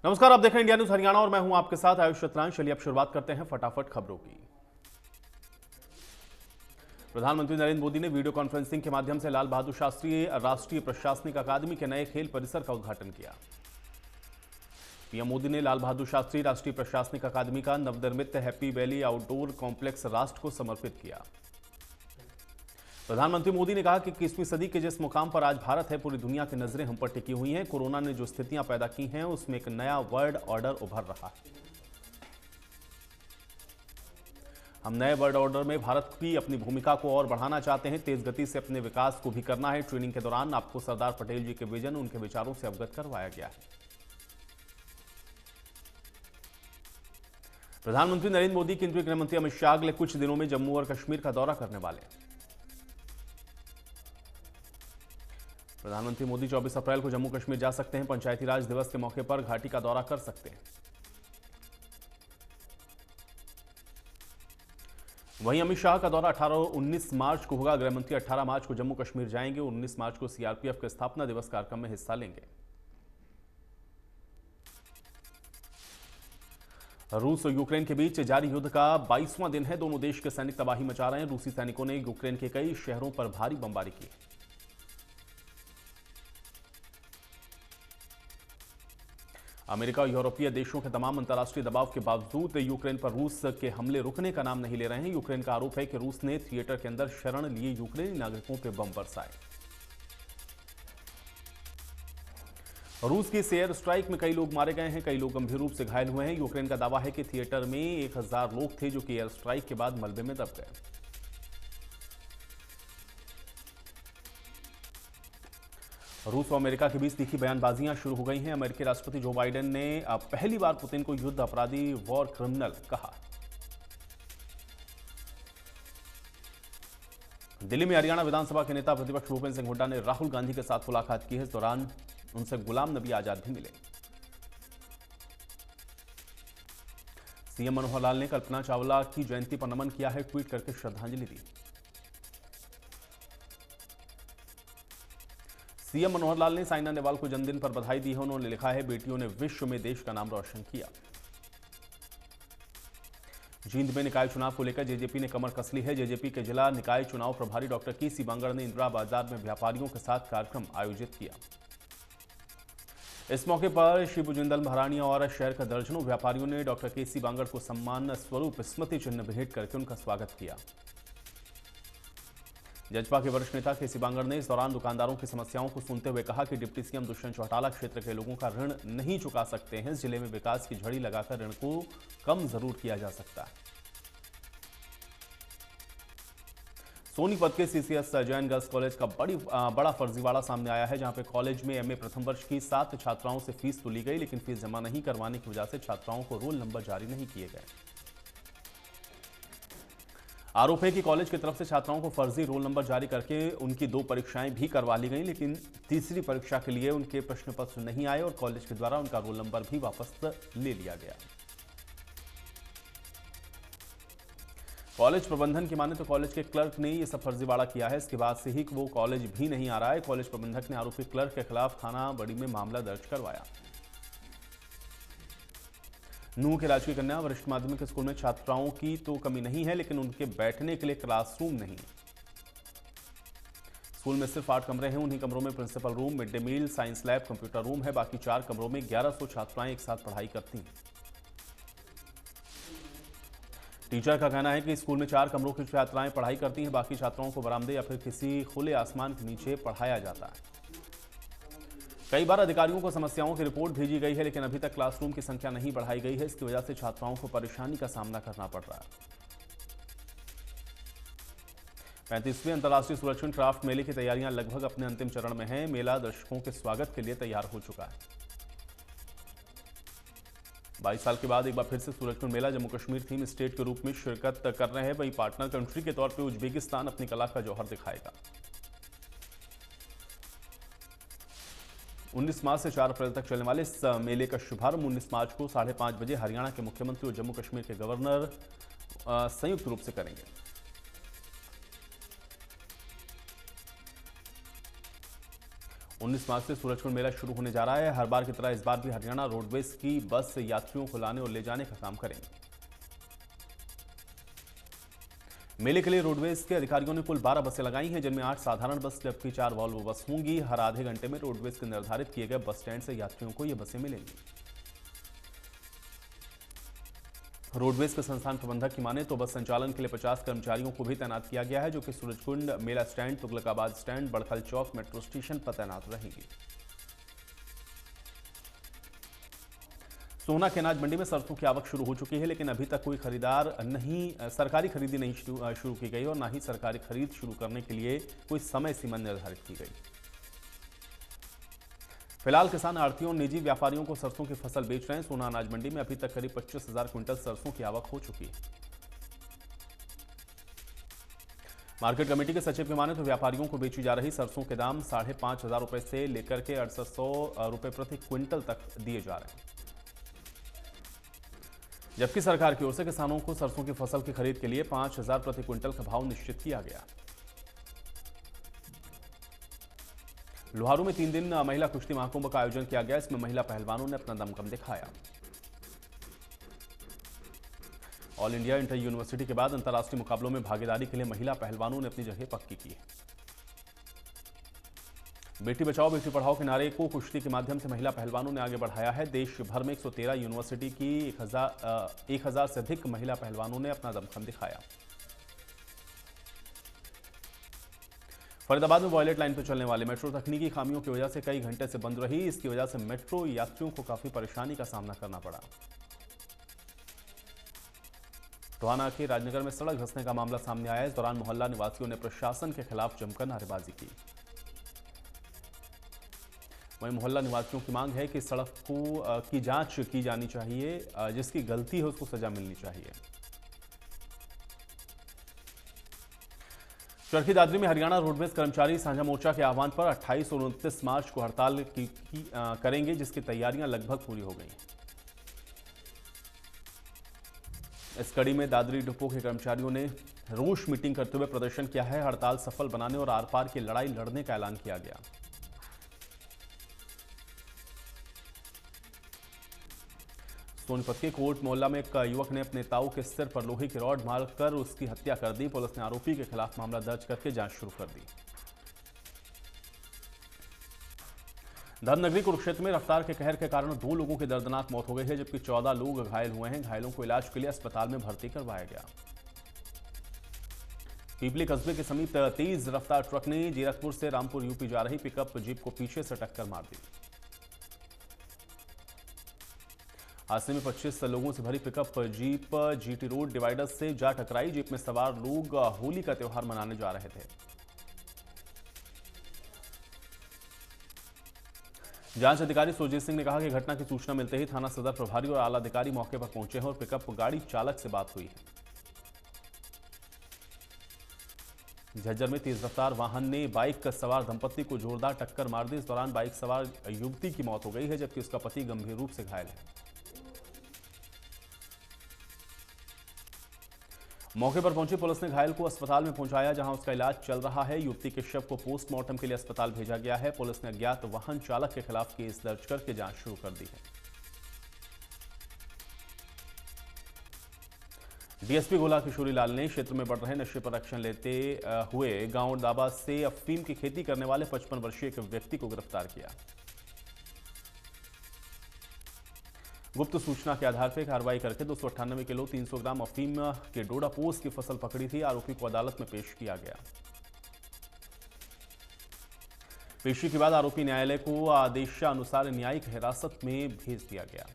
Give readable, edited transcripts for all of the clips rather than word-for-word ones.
नमस्कार, आप देख रहे हैं इंडिया न्यूज हरियाणा और मैं हूं आपके साथ आयुष शतरांश। चलिए अब शुरुआत करते हैं फटाफट खबरों की। प्रधानमंत्री नरेंद्र मोदी ने वीडियो कॉन्फ्रेंसिंग के माध्यम से लाल बहादुर शास्त्री राष्ट्रीय प्रशासनिक अकादमी के नए खेल परिसर का उद्घाटन किया। पीएम मोदी ने लाल बहादुर शास्त्री राष्ट्रीय प्रशासनिक अकादमी का नवनिर्मित हैप्पी वैली आउटडोर कॉम्प्लेक्स राष्ट्र को समर्पित किया। प्रधानमंत्री मोदी ने कहा कि 21वीं सदी के जिस मुकाम पर आज भारत है, पूरी दुनिया की नजरें हम पर टिकी हुई हैं। कोरोना ने जो स्थितियां पैदा की हैं, उसमें एक नया वर्ल्ड ऑर्डर उभर रहा है। हम नए वर्ल्ड ऑर्डर में भारत की अपनी भूमिका को और बढ़ाना चाहते हैं, तेज गति से अपने विकास को भी करना है। ट्रेनिंग के दौरान आपको सरदार पटेल जी के विजन, उनके विचारों से अवगत करवाया गया है। प्रधानमंत्री नरेंद्र मोदी केंद्रीय गृह मंत्री अमित शाह अगले कुछ दिनों में जम्मू और कश्मीर का दौरा करने वाले हैं। प्रधानमंत्री मोदी 24 अप्रैल को जम्मू कश्मीर जा सकते हैं। पंचायती राज दिवस के मौके पर घाटी का दौरा कर सकते हैं। वहीं अमित शाह का दौरा 18-19 मार्च को होगा। गृह मंत्री 18 मार्च को जम्मू कश्मीर जाएंगे। 19 मार्च को सीआरपीएफ के स्थापना दिवस कार्यक्रम में हिस्सा लेंगे। रूस और यूक्रेन के बीच जारी युद्ध का 22वां दिन है। दोनों देश के सैनिक तबाही मचा रहे हैं। रूसी सैनिकों ने यूक्रेन के कई शहरों पर भारी बमबारी की। अमेरिका और यूरोपीय देशों के तमाम अंतर्राष्ट्रीय दबाव के बावजूद यूक्रेन पर रूस के हमले रुकने का नाम नहीं ले रहे हैं। यूक्रेन का आरोप है कि रूस ने थिएटर के अंदर शरण लिए यूक्रेनी नागरिकों पर बम बरसाए। रूस की एयर स्ट्राइक में कई लोग मारे गए हैं, कई लोग गंभीर रूप से घायल हुए हैं। यूक्रेन का दावा है कि थिएटर में 1000 लोग थे जो कि एयर स्ट्राइक के बाद मलबे में दब गए। रूस और अमेरिका के बीच तीखी बयानबाजियां शुरू हो गई हैं। अमेरिकी राष्ट्रपति जो बाइडेन ने पहली बार पुतिन को युद्ध अपराधी, वॉर क्रिमिनल कहा। दिल्ली में हरियाणा विधानसभा के नेता प्रतिपक्ष भूपेंद्र सिंह हुड्डा ने राहुल गांधी के साथ मुलाकात की है। इस दौरान उनसे गुलाम नबी आजाद भी मिले। सीएम मनोहर लाल ने कल्पना चावला की जयंती पर नमन किया है। ट्वीट करके श्रद्धांजलि दी। सीएम मनोहर लाल ने साइना नेहवाल को जन्मदिन पर बधाई दी है। उन्होंने लिखा है, बेटियों ने विश्व में देश का नाम रोशन किया। जींद में निकाय चुनाव को लेकर जेजेपी ने कमर कस ली है। जेजेपी के जिला निकाय चुनाव प्रभारी डॉक्टर केसी बांगड़ ने इंदिरा बाजार में व्यापारियों के साथ कार्यक्रम आयोजित किया। इस मौके पर शिबू जिंदल महारानी और शहर के दर्जनों व्यापारियों ने डॉक्टर केसी बांगड़ को सम्मान स्वरूप स्मृति चिन्ह भेंट करके उनका स्वागत किया। जजपा के वरिष्ठ नेता केसी बांगड़ ने इस दौरान दुकानदारों की समस्याओं को सुनते हुए कहा कि डिप्टी सीएम दुष्यंत चौटाला क्षेत्र के लोगों का ऋण नहीं चुका सकते हैं। जिले में विकास की झड़ी लगाकर ऋण को कम जरूर किया जा सकता है। सोनीपत के सीसीएस जैन गर्ल्स कॉलेज का बड़ा फर्जीवाड़ा सामने आया है, जहां पे कॉलेज में एमए प्रथम वर्ष की 7 छात्राओं से फीस तो ली गई, लेकिन फीस जमा नहीं करवाने की वजह से छात्राओं को रोल नंबर जारी नहीं किए गए। आरोप है कि कॉलेज की तरफ से छात्राओं को फर्जी रोल नंबर जारी करके उनकी 2 परीक्षाएं भी करवा ली गई, लेकिन तीसरी परीक्षा के लिए उनके प्रश्न पत्र नहीं आए और कॉलेज के द्वारा उनका रोल नंबर भी वापस ले लिया गया। कॉलेज प्रबंधन की माने तो कॉलेज के क्लर्क ने यह सब फर्जीवाड़ा किया है। इसके बाद से ही वो कॉलेज भी नहीं आ रहा है। कॉलेज प्रबंधक ने आरोपी क्लर्क के खिलाफ थाना बड़ी में मामला दर्ज करवाया। नूह के राजकीय कन्या वरिष्ठ माध्यमिक स्कूल में छात्राओं की तो कमी नहीं है, लेकिन उनके बैठने के लिए क्लासरूम नहीं। स्कूल में सिर्फ 8 कमरे हैं। उन्हीं कमरों में principal room, mid day meal, science lab, computer room है। बाकी 4 कमरों में 1100 छात्राएं एक साथ पढ़ाई करती हैं। टीचर का कहना है कि स्कूल में 4 कमरों की छात्राएं पढ़ाई करती हैं, बाकी छात्राओं को बरामदे या फिर किसी खुले आसमान के नीचे पढ़ाया जाता है। कई बार अधिकारियों को समस्याओं की रिपोर्ट भेजी गई है, लेकिन अभी तक क्लासरूम की संख्या नहीं बढ़ाई गई है। इसकी वजह से छात्राओं को परेशानी का सामना करना पड़ रहा है। 35वें अंतर्राष्ट्रीय सूरजकुंड क्राफ्ट मेले की तैयारियां लगभग अपने अंतिम चरण में हैं। मेला दर्शकों के स्वागत के लिए तैयार हो चुका है। 22 साल के बाद एक बार फिर से सूरजकुंड मेला जम्मू कश्मीर थीम स्टेट के रूप में शिरकत कर रहे हैं। वहीं पार्टनर कंट्री के तौर पर उज्बेकिस्तान अपनी कला का जौहर दिखाएगा। 19 मार्च से 4 अप्रैल तक चलने वाले इस मेले का शुभारंभ 19 मार्च को 5:30 बजे हरियाणा के मुख्यमंत्री और जम्मू कश्मीर के गवर्नर संयुक्त रूप से करेंगे। 19 मार्च से सूरजकुंड मेला शुरू होने जा रहा है। हर बार की तरह इस बार भी हरियाणा रोडवेज की बस यात्रियों को लाने और ले जाने का काम करेंगे। मेले के लिए रोडवेज के अधिकारियों ने कुल 12 बसें लगाई हैं, जिनमें 8 साधारण बस जबकि 4 वॉल्वो बस होंगी। हर आधे घंटे में रोडवेज के निर्धारित किए गए बस स्टैंड से यात्रियों को ये बसें मिलेंगी। रोडवेज के संस्थान प्रबंधक की माने तो बस संचालन के लिए 50 कर्मचारियों को भी तैनात किया गया है, जो कि सूरजकुंड मेला स्टैंड, तुगलकाबाद स्टैंड, बड़खल चौक, मेट्रो स्टेशन पर तैनात रहेंगी। सोहना के अनाज मंडी में सरसों की आवक शुरू हो चुकी है, लेकिन अभी तक कोई खरीदार नहीं, सरकारी खरीदी नहीं शुरू की गई और न ही सरकारी खरीद शुरू करने के लिए कोई समय सीमा निर्धारित की गई। फिलहाल किसान आड़तियों और निजी व्यापारियों को सरसों की फसल बेच रहे हैं। सोहना अनाज मंडी में अभी तक करीब 25,000 क्विंटल सरसों की आवक हो चुकी है। मार्केट कमेटी के सचिव के माने तो व्यापारियों को बेची जा रही सरसों के दाम 5,500 रुपए से लेकर के 6,800 रुपए प्रति क्विंटल तक दिए जा रहे हैं, जबकि सरकार की ओर से किसानों को सरसों की फसल की खरीद के लिए 5,000 प्रति क्विंटल का भाव निश्चित किया गया। लोहारू में 3 दिन महिला कुश्ती महाकुंभ का आयोजन किया गया। इसमें महिला पहलवानों ने अपना दमखम दिखाया। ऑल इंडिया इंटर यूनिवर्सिटी के बाद अंतर्राष्ट्रीय मुकाबलों में भागीदारी के लिए महिला पहलवानों ने अपनी जगह पक्की की है। बेटी बचाओ बेटी पढ़ाओ के नारे को कुश्ती के माध्यम से महिला पहलवानों ने आगे बढ़ाया है। देश भर में 113 यूनिवर्सिटी की 1,000 से अधिक महिला पहलवानों ने अपना दमखम दिखाया। फरीदाबाद में वॉयलेट लाइन पर चलने वाले मेट्रो तकनीकी खामियों की वजह से कई घंटे से बंद रही। इसकी वजह से मेट्रो यात्रियों को काफी परेशानी का सामना करना पड़ा। टोहाना के राजनगर में सड़क धंसने का मामला सामने आया। इस दौरान मोहल्ला निवासियों ने प्रशासन के खिलाफ जमकर नारेबाजी की। वहीं मोहल्ला निवासियों की मांग है कि सड़क की जांच की जानी चाहिए, जिसकी गलती है उसको सजा मिलनी चाहिए। चरखी दादरी में हरियाणा रोडवेज कर्मचारी साझा मोर्चा के आह्वान पर 28 और 29 मार्च को हड़ताल करेंगे, जिसकी तैयारियां लगभग पूरी हो गई। इस कड़ी में दादरी डिपो के कर्मचारियों ने रोष मीटिंग करते हुए प्रदर्शन किया है। हड़ताल सफल बनाने और आर पार की लड़ाई लड़ने का ऐलान किया गया। सोनीपत के कोट मोहल्ला में एक युवक ने अपने ताऊ के सिर पर लोहे की रॉड मारकर उसकी हत्या कर दी। पुलिस ने आरोपी के खिलाफ मामला दर्ज करके जांच शुरू कर दी। धर्मनगरी कुरुक्षेत्र में रफ्तार के कहर के कारण 2 लोगों की दर्दनाक मौत हो गई है, जबकि 14 लोग घायल हुए हैं। घायलों को इलाज के लिए अस्पताल में भर्ती करवाया गया। पीपली कस्बे के समीप तेज रफ्तार ट्रक ने जीरकपुर से रामपुर यूपी जा रही पिकअप जीप को पीछे से टक्कर मार दी। हादसे में 25 लोगों से भरी pickup jeep GT road divider से जा टकराई। जीप में सवार लोग होली का त्यौहार मनाने जा रहे थे। जांच अधिकारी सुरजीत सिंह ने कहा कि घटना की सूचना मिलते ही थाना सदर प्रभारी और आला अधिकारी मौके पर पहुंचे हैं और पिकअप गाड़ी चालक से बात हुई है। झज्जर में तेज रफ्तार वाहन ने बाइक का सवार दंपत्ति को जोरदार टक्कर मार दी। इस दौरान बाइक सवार युवती की मौत हो गई है, जबकि उसका पति गंभीर रूप से घायल है। मौके पर पहुंची पुलिस ने घायल को अस्पताल में पहुंचाया, जहां उसका इलाज चल रहा है। युवती के शव को पोस्टमार्टम के लिए अस्पताल भेजा गया है। पुलिस ने अज्ञात वाहन चालक के खिलाफ केस दर्ज करके जांच शुरू कर दी है। डीएसपी गोला किशोरी लाल ने क्षेत्र में बढ़ रहे नशे पर एक्शन लेते हुए गांव दाबा से अफीम की खेती करने वाले 55 वर्षीय एक व्यक्ति को गिरफ्तार किया। गुप्त सूचना के आधार पर कार्रवाई करके 298 किलो 300 ग्राम अफीम के डोडा पोस्त की फसल पकड़ी थी। आरोपी को अदालत में पेश किया गया। पेशी के बाद आरोपी न्यायालय को आदेशानुसार न्यायिक हिरासत में भेज दिया गया।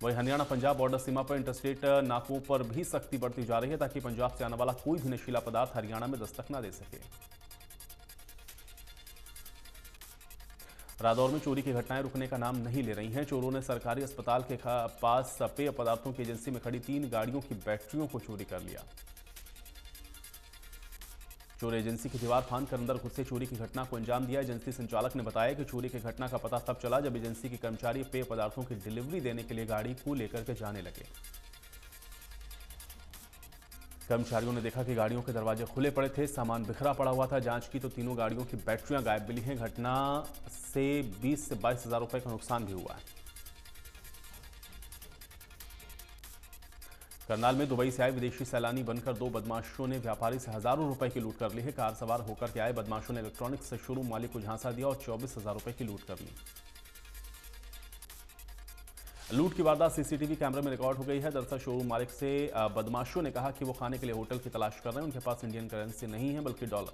वहीं हरियाणा पंजाब बॉर्डर सीमा पर इंटरस्टेट नाकों पर भी सख्ती बढ़ती जा रही है, ताकि पंजाब से आने वाला कोई भी नशीला पदार्थ हरियाणा में दस्तक न दे सके। रादौर में चोरी की घटनाएं रुकने का नाम नहीं ले रही हैं। चोरों ने सरकारी अस्पताल के पास पेय पदार्थों की एजेंसी में खड़ी 3 गाड़ियों की बैटरियों को चोरी कर लिया। चोर एजेंसी की दीवार फांद कर अंदर घुसे चोरी की घटना को अंजाम दिया। एजेंसी संचालक ने बताया कि चोरी की घटना का पता तब चला जब एजेंसी के कर्मचारी पेय पदार्थों की डिलीवरी देने के लिए गाड़ी को लेकर के जाने लगे। कर्मचारियों ने देखा कि गाड़ियों के दरवाजे खुले पड़े थे, सामान बिखरा पड़ा हुआ था। जांच की तो तीनों गाड़ियों की बैटरियां गायब मिली हैं। घटना से 20 से 22 हजार रुपए का नुकसान भी हुआ है। करनाल में दुबई से आए विदेशी सैलानी बनकर दो बदमाशों ने व्यापारी से हजारों रुपए की लूट कर ली है। कार सवार होकर के आए बदमाशों ने इलेक्ट्रॉनिक्स शोरूम मालिक को झांसा दिया और 24,000 रुपए की लूट कर ली। लूट की वारदात सीसीटीवी कैमरे में रिकॉर्ड हो गई है। दरअसल शोरूम मालिक से बदमाशों ने कहा कि वो खाने के लिए होटल की तलाश कर रहे हैं, उनके पास इंडियन करेंसी नहीं है बल्कि डॉलर।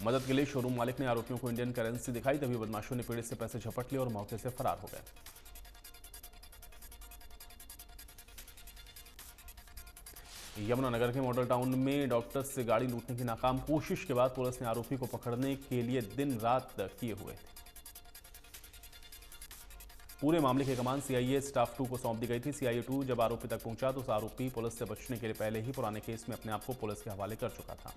मदद के लिए शोरूम मालिक ने आरोपियों को इंडियन करेंसी दिखाई, तभी बदमाशों ने पीड़ित से पैसे झपट लिए और मौके से फरार हो गए। यमुनानगर के मॉडल टाउन में डॉक्टर्स से गाड़ी लूटने की नाकाम कोशिश के बाद पुलिस ने आरोपी को पकड़ने के लिए दिन रात किए हुए थे। पूरे मामले की कमान सीआईए स्टाफ 2 को सौंप दी गई थी। सीआईए 2 जब आरोपी तक पहुंचा तो उस आरोपी पुलिस से बचने के लिए पहले ही पुराने केस में अपने आप को पुलिस के हवाले कर चुका था।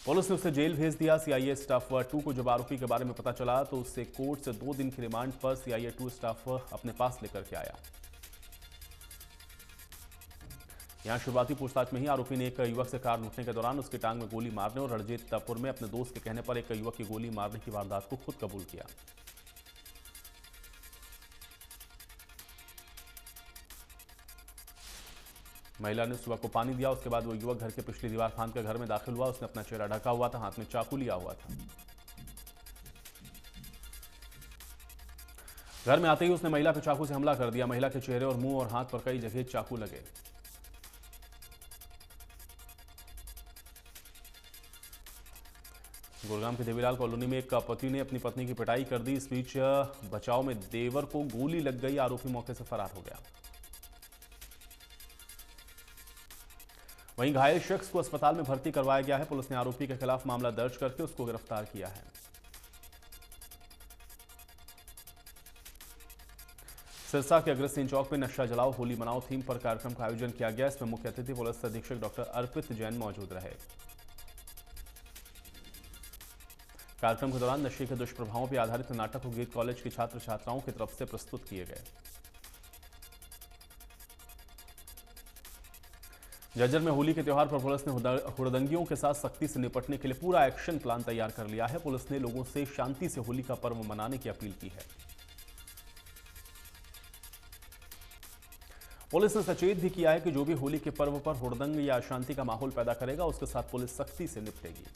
पुलिस ने उसे जेल भेज दिया। सीआईए स्टाफ 2 को जब आरोपी के बारे में पता चला तो उसे कोर्ट से 2 दिन की रिमांड पर सीआईए 2 स्टाफ अपने पास लेकर के आया। यहां शुरुआती पूछताछ में ही आरोपी ने एक युवक से कार लूटने के दौरान उसकी टांग में गोली मारने और रणजीतपुर में अपने दोस्त के कहने पर एक युवक की गोली मारने की वारदात को खुद कबूल किया। महिला ने उस युवक को पानी दिया। उसके बाद वो युवक घर के पिछली दीवार फांदकर घर में दाखिल हुआ। उसने अपना चेहरा ढका हुआ था, हाथ में चाकू लिया हुआ था। घर में आते ही उसने महिला पर चाकू से हमला कर दिया। महिला के चेहरे और मुंह और हाथ पर कई जगह चाकू लगे। गुड़गांव के देवीलाल कॉलोनी में एक पति ने अपनी पत्नी की पिटाई कर दी। इस बीच बचाव में देवर को गोली लग गई। आरोपी मौके से फरार हो गया। वहीं घायल शख्स को अस्पताल में भर्ती करवाया गया है। पुलिस ने आरोपी के खिलाफ मामला दर्ज करके उसको गिरफ्तार किया है। सिरसा के अग्रसेन चौक में नशा जलाओ होली मनाओ थीम पर कार्यक्रम का आयोजन किया गया। इसमें मुख्य अतिथि पुलिस अधीक्षक डॉक्टर अर्पित जैन मौजूद रहे। कार्यक्रम के दौरान नशे के दुष्प्रभावों पर आधारित नाटक और गीत कॉलेज की छात्र छात्राओं की तरफ से प्रस्तुत किए गए। जज्जर में होली के त्यौहार पर पुलिस ने हुड़दंगियों के साथ सख्ती से निपटने के लिए पूरा एक्शन प्लान तैयार कर लिया है। पुलिस ने लोगों से शांति से होली का पर्व मनाने की अपील की है। पुलिस ने सचेत भी किया है कि जो भी होली के पर्व पर हुड़दंग या अशांति का माहौल पैदा करेगा उसके साथ पुलिस सख्ती से निपटेगी।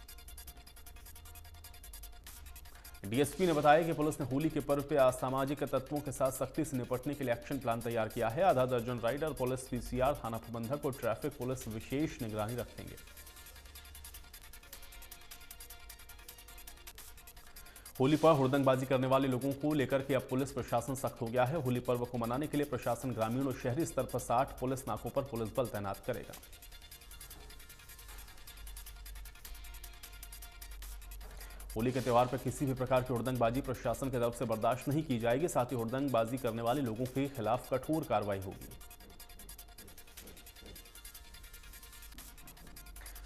डीएसपी ने बताया कि पुलिस ने होली के पर्व पर असामाजिक तत्वों के साथ सख्ती से निपटने के लिए एक्शन प्लान तैयार किया है। आधा दर्जन राइडर, पुलिस पीसीआर, थाना प्रबंधक और ट्रैफिक पुलिस विशेष निगरानी रखेंगे। होली पर हुड़दंगबाजी करने वाले लोगों को लेकर के अब पुलिस प्रशासन सख्त हो गया है। होली पर्व को मनाने के लिए प्रशासन ग्रामीण और शहरी स्तर पर 60 पुलिस नाकों पर पुलिस बल तैनात करेगा। होली के त्यौहार पर किसी भी प्रकार की हुड़दंगबाजी प्रशासन की तरफ से बर्दाश्त नहीं की जाएगी। साथ ही हुड़दंगबाजी करने वाले लोगों के खिलाफ कठोर कार्रवाई होगी।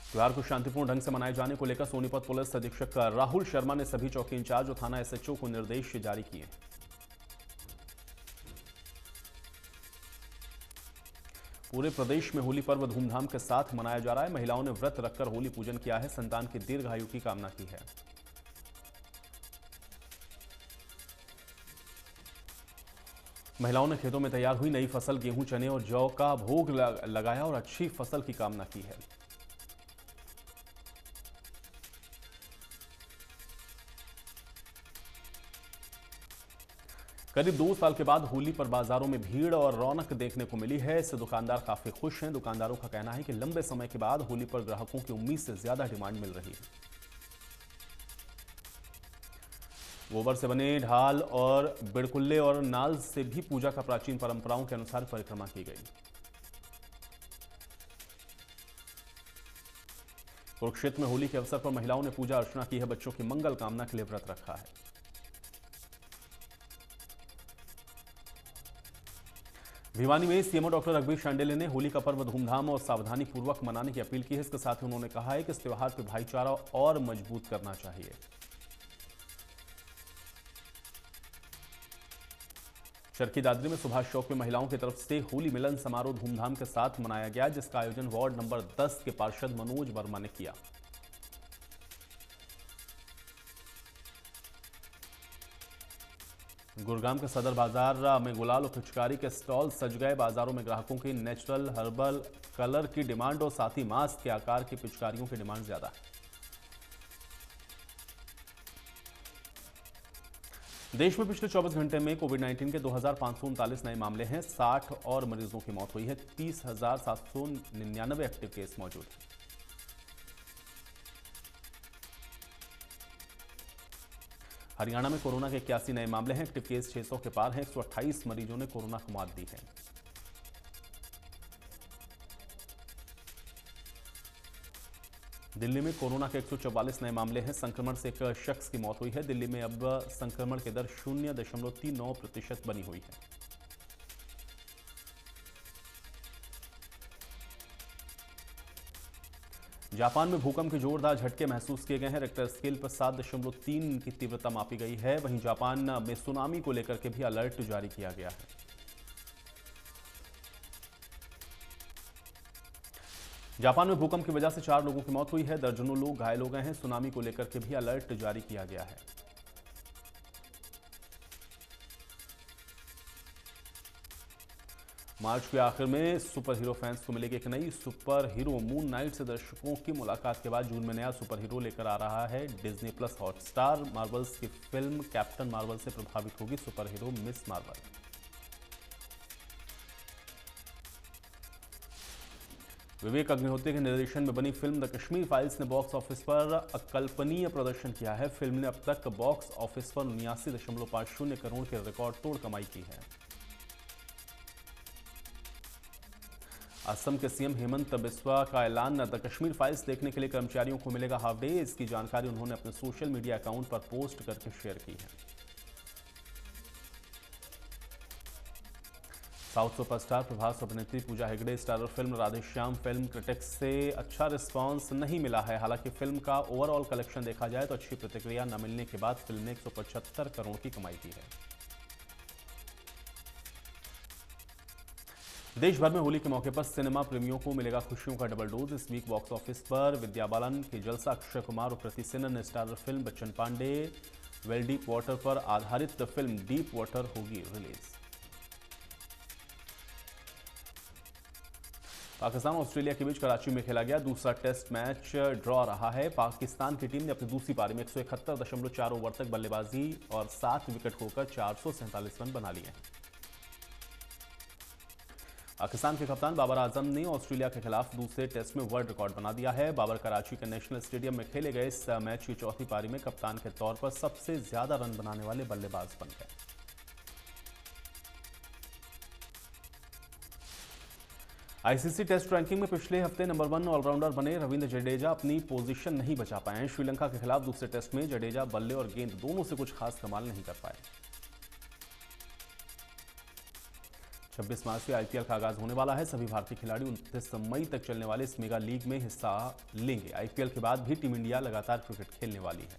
त्यौहार को शांतिपूर्ण ढंग से मनाए जाने को लेकर सोनीपत पुलिस अधीक्षक राहुल शर्मा ने सभी चौकी इंचार्ज और थाना एसएचओ को निर्देश जारी किए। पूरे प्रदेश में होली पर्व धूमधाम के साथ मनाया जा रहा है। महिलाओं ने व्रत रखकर होली पूजन किया है, संतान की दीर्घायु की कामना की है। महिलाओं ने खेतों में तैयार हुई नई फसल गेहूं, चने और जौ का भोग लगाया और अच्छी फसल की कामना की है। करीब 2 साल के बाद होली पर बाजारों में भीड़ और रौनक देखने को मिली है। इससे दुकानदार काफी खुश हैं। दुकानदारों का कहना है कि लंबे समय के बाद होली पर ग्राहकों की उम्मीद से ज्यादा डिमांड मिल रही है। गोबर से बने ढाल और बिड़कुल्ले और नाल से भी पूजा का प्राचीन परंपराओं के अनुसार परिक्रमा की गई। कुरुक्षेत्र में होली के अवसर पर महिलाओं ने पूजा अर्चना की है। बच्चों की मंगल कामना के लिए व्रत रखा है। भिवानी में सीएमओ डॉक्टर रघुवीर शांडिल्य ने होली का पर्व धूमधाम और सावधानी पूर्वक मनाने की अपील की है। इसके साथ ही उन्होंने कहा है कि इस त्योहार पर भाईचारा और मजबूत करना चाहिए। चरखी दादरी में सुभाष चौक में महिलाओं की तरफ से होली मिलन समारोह धूमधाम के साथ मनाया गया, जिसका आयोजन वार्ड नंबर 10 के पार्षद मनोज वर्मा ने किया। गुरुग्राम के सदर बाजार में गुलाल और पिचकारी के स्टॉल सज गए। बाजारों में ग्राहकों की नेचुरल हर्बल कलर की डिमांड और साथ ही मास्क के आकार की पिचकारियों की डिमांड ज्यादा है। देश में पिछले 24 घंटे में कोविड-19 के 2539 नए मामले हैं। 60 और मरीजों की मौत हुई है। 30,799 एक्टिव केस मौजूद हैं। हरियाणा में कोरोना के 81 नए मामले हैं। एक्टिव केस 600 के पार हैं। 128 मरीजों ने कोरोना को मात दी है। दिल्ली में कोरोना के 144 नए मामले हैं। संक्रमण से एक शख्स की मौत हुई है। दिल्ली में अब संक्रमण की दर 0.39% बनी हुई है। जापान में भूकंप के जोरदार झटके महसूस किए गए हैं। रिक्टर स्केल पर 7.3 की तीव्रता मापी गई है। वहीं जापान में सुनामी को लेकर के भी अलर्ट जारी किया गया है। जापान में भूकंप की वजह से 4 लोगों की मौत हुई है। दर्जनों लोग घायल हो गए हैं। सुनामी को लेकर के भी अलर्ट जारी किया गया है। मार्च के आखिर में सुपर हीरो फैंस को मिलेगी एक नई सुपर हीरो। मून नाइट से दर्शकों की मुलाकात के बाद जून में नया सुपर हीरो लेकर आ रहा है डिज्नी प्लस हॉटस्टार। मार्वल्स की फिल्म कैप्टन मार्वल से प्रभावित होगी super hero miss Marvel. Vivek Agnihotri के निर्देशन में बनी फिल्म द कश्मीर फाइल्स ने बॉक्स ऑफिस पर अकल्पनीय प्रदर्शन किया है। फिल्म ने अब तक बॉक्स ऑफिस पर 79.50 करोड़ की रिकॉर्ड तोड़ कमाई की है। असम के सीएम हेमंत बिस्वा का ऐलान। द कश्मीर फाइल्स देखने के लिए कर्मचारियों को मिलेगा हाफ डे। इसकी जानकारी उन्होंने अपने सोशल मीडिया अकाउंट पर पोस्ट करके शेयर की है। साउथ सुपरस्टार प्रभास अभिनेत्री Pooja Hegde starrer film Radheshyam film critics से अच्छा रिस्पांस नहीं मिला है। हालांकि फिल्म का ओवरऑल कलेक्शन देखा जाए तो अच्छी प्रतिक्रिया न मिलने के बाद फिल्म ने 175 करोड़ की कमाई की है। देश भर में होली के मौके पर सिनेमा प्रेमियों को मिलेगा खुशियों का डबल डोज। इस वीक बॉक्स ऑफिस पर विद्या बालन की जलसा, अक्षय कुमार और Kriti Sanon starrer film Bachchan Pandey well deep water पर आधारित फिल्म डीप वाटर होगी रिलीज। पाकिस्तान और ऑस्ट्रेलिया के बीच कराची में खेला गया दूसरा टेस्ट मैच ड्रॉ रहा है। पाकिस्तान की टीम ने अपनी दूसरी पारी में 171.4 ओवर तक बल्लेबाजी और 7 विकेट खोकर 447 रन बना लिए हैं। पाकिस्तान के कप्तान बाबर आजम ने ऑस्ट्रेलिया के खिलाफ दूसरे टेस्ट में वर्ल्ड रिकॉर्ड बना दिया है। बाबर कराची के नेशनल स्टेडियम में खेले गए इस मैच की चौथी पारी में कप्तान के तौर पर सबसे ज्यादा रन बनाने वाले बल्लेबाज बन गए। आईसीसी टेस्ट रैंकिंग में पिछले हफ्ते नंबर 1 ऑलराउंडर बने रविंद्र जडेजा अपनी पोजीशन नहीं बचा पाए हैं। श्रीलंका के खिलाफ दूसरे टेस्ट में जडेजा बल्ले और गेंद दोनों से कुछ खास कमाल नहीं कर पाए। 26 मार्च से आईपीएल का आगाज होने वाला है। सभी भारतीय खिलाड़ी 29 मई तक चलने वाले इस मेगा लीग में हिस्सा लेंगे। आईपीएल के बाद भी टीम इंडिया लगातार क्रिकेट खेलने वाली है।